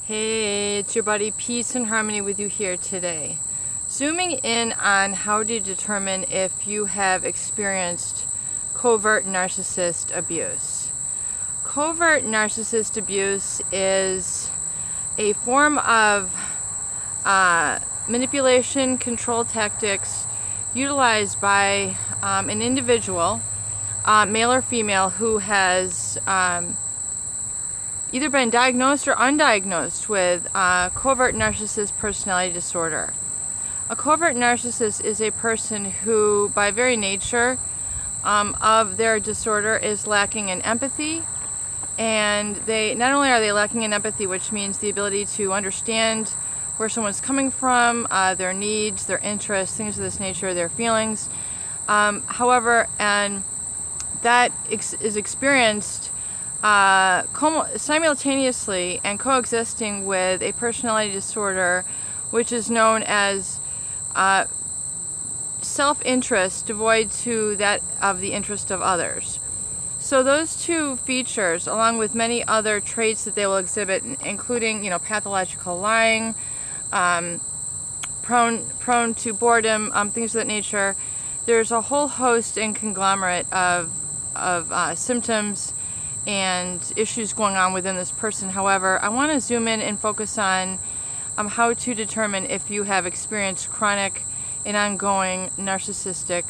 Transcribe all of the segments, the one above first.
Hey, it's your buddy Peace and Harmony with you here today. Zooming in on how to determine if you have experienced covert narcissist abuse. Covert narcissist abuse is a form of manipulation, control tactics utilized by an individual, male or female, who has either been diagnosed or undiagnosed with covert narcissist personality disorder. A covert narcissist is a person who, by very nature of their disorder, is lacking in empathy. And they not only are they lacking in empathy, which means the ability to understand where someone's coming from, their needs, their interests, things of this nature, their feelings. However, and that is experienced simultaneously and coexisting with a personality disorder which is known as self-interest devoid to that of the interest of others. So those two features, along with many other traits that they will exhibit, including pathological lying, prone to boredom, things of that nature, there's a whole host and conglomerate of symptoms and issues going on within this person. However, I want to zoom in and focus on how to determine if you have experienced chronic and ongoing narcissistic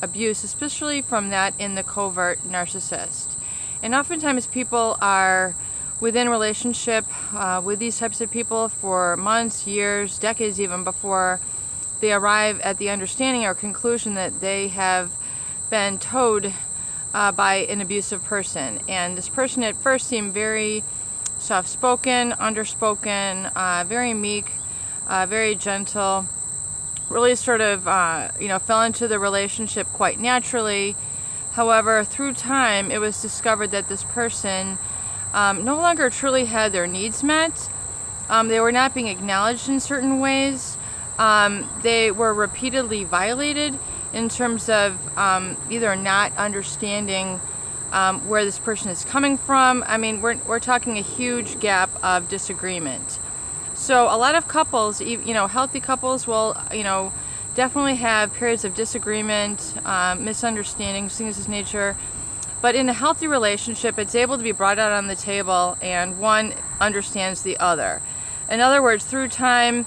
abuse, especially from that in the covert narcissist. And oftentimes people are within relationship with these types of people for months, years, decades even, before they arrive at the understanding or conclusion that they have been towed by an abusive person. And this person at first seemed very soft-spoken, underspoken, very meek, very gentle, really sort of fell into the relationship quite naturally. However, through time it was discovered that this person no longer truly had their needs met. They were not being acknowledged in certain ways. They were repeatedly violated in terms of either not understanding where this person is coming from. I mean, we're talking a huge gap of disagreement. So a lot of couples, healthy couples will, definitely have periods of disagreement, misunderstandings, things of this nature. But in a healthy relationship, it's able to be brought out on the table and one understands the other. In other words, through time,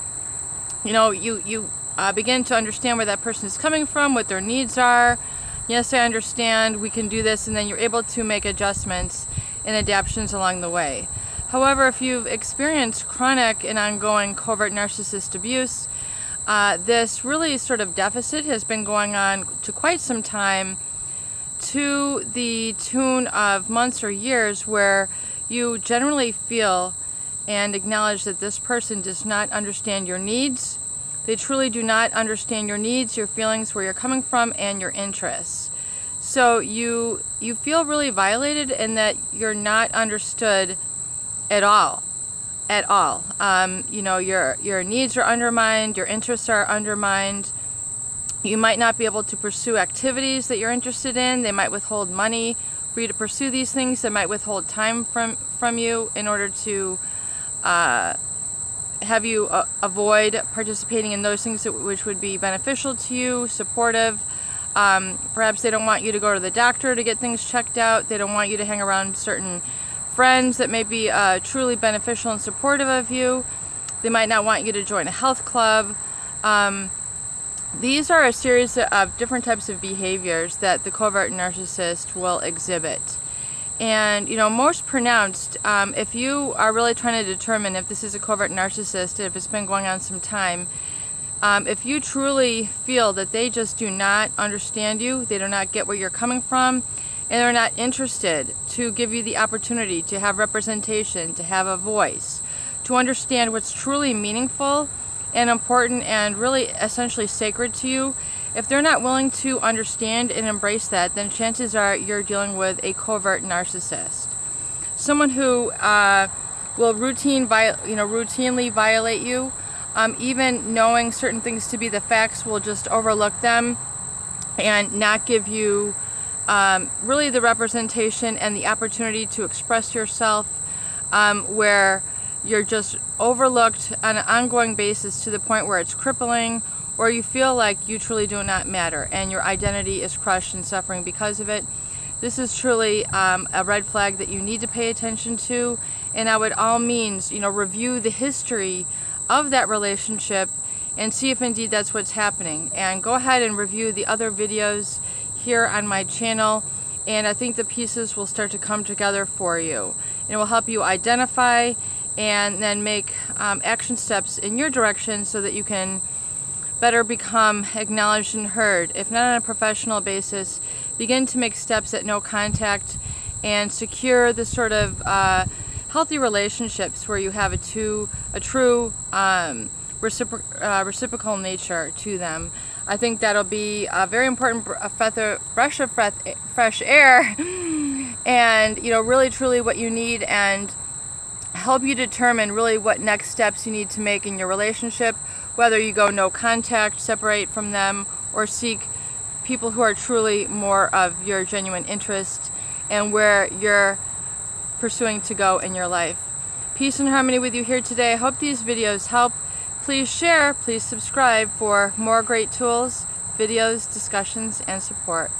you begin to understand where that person is coming from, what their needs are. Yes, I understand, we can do this, and then you're able to make adjustments and adaptations along the way. However, if you've experienced chronic and ongoing covert narcissist abuse, this really sort of deficit has been going on to quite some time, to the tune of months or years, where you generally feel and acknowledge that this person does not understand your needs. They truly do not understand your needs, your feelings, where you're coming from, and your interests. So you feel really violated in that you're not understood at all. Your needs are undermined, your interests are undermined. You might not be able to pursue activities that you're interested in. They might withhold money for you to pursue these things. They might withhold time from you in order to have you avoid participating in those things which would be beneficial to you, supportive. Perhaps they don't want you to go to the doctor to get things checked out. They don't want you to hang around certain friends that may be truly beneficial and supportive of you. They might not want you to join a health club. These are a series of different types of behaviors that the covert narcissist will exhibit. And, most pronounced, if you are really trying to determine if this is a covert narcissist, if it's been going on some time, if you truly feel that they just do not understand you, they do not get where you're coming from, and they're not interested to give you the opportunity to have representation, to have a voice, to understand what's truly meaningful and important and really essentially sacred to you, if they're not willing to understand and embrace that, then chances are you're dealing with a covert narcissist. Someone who will routinely violate you, even knowing certain things to be the facts, will just overlook them and not give you really the representation and the opportunity to express yourself, where you're just overlooked on an ongoing basis to the point where it's crippling, or you feel like you truly do not matter and your identity is crushed and suffering because of it. This is truly a red flag that you need to pay attention to, and I would all means, review the history of that relationship and see if indeed that's what's happening. And go ahead and review the other videos here on my channel, and I think the pieces will start to come together for you. And it will help you identify and then make action steps in your direction so that you can better become acknowledged and heard. If not on a professional basis, begin to make steps at no contact and secure the sort of healthy relationships where you have a true reciprocal nature to them. I think that'll be a very important breath of fresh air and really truly what you need, and help you determine really what next steps you need to make in your relationship, whether you go no contact, separate from them, or seek people who are truly more of your genuine interest and where you're pursuing to go in your life. Peace and harmony with you here today. I hope these videos help. Please share, please subscribe for more great tools, videos, discussions, and support.